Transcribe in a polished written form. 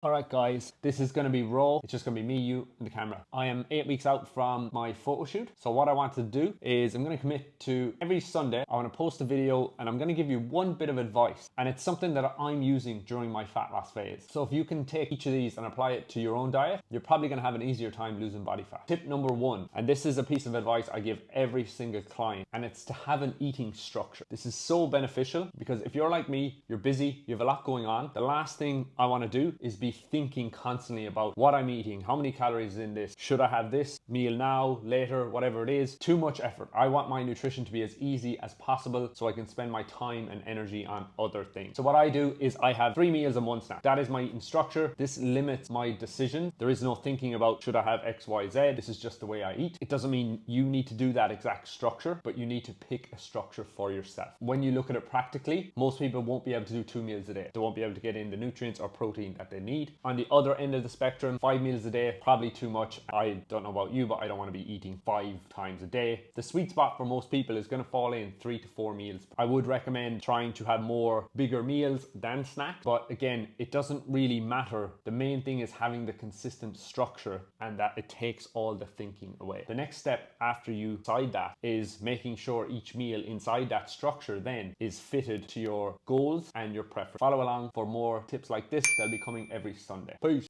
Alright guys, this is going to be raw. It's just going to be me, you, and the camera. I am 8 weeks out from my photo shoot. So what I want to do is I'm going to commit to every Sunday, I want to post a video and I'm going to give you one bit of advice. And it's something that I'm using during my fat loss phase. So if you can take each of these and apply it to your own diet, you're probably going to have an easier time losing body fat. Tip number one, and this is a piece of advice I give every single client, and it's to have an eating structure. This is so beneficial because if you're like me, you're busy, you have a lot going on. The last thing I want to do is be thinking constantly about what I'm eating, how many calories is in this, should I have this meal now, later, whatever it is. Too much effort. I want my nutrition to be as easy as possible so I can spend my time and energy on other things. So what I do is I have 3 meals and 1 snack. That is my eating structure. This limits my decision. There is no thinking about should I have X, Y, Z. This is just the way I eat. It doesn't mean you need to do that exact structure, but you need to pick a structure for yourself. When you look at it practically, most people won't be able to do 2 meals a day. They won't be able to get in the nutrients or protein that they need. On the other end of the spectrum, 5 meals a day, probably too much. I don't know about you, but I don't want to be eating 5 times a day. The sweet spot for most people is going to fall in 3 to 4 meals. I would recommend trying to have more bigger meals than snacks, but again, it doesn't really matter. The main thing is having the consistent structure and that it takes all the thinking away. The next step after you decide that is making sure each meal inside that structure then is fitted to your goals and your preference. Follow along for more tips like this. They'll be coming every Sunday. Peace.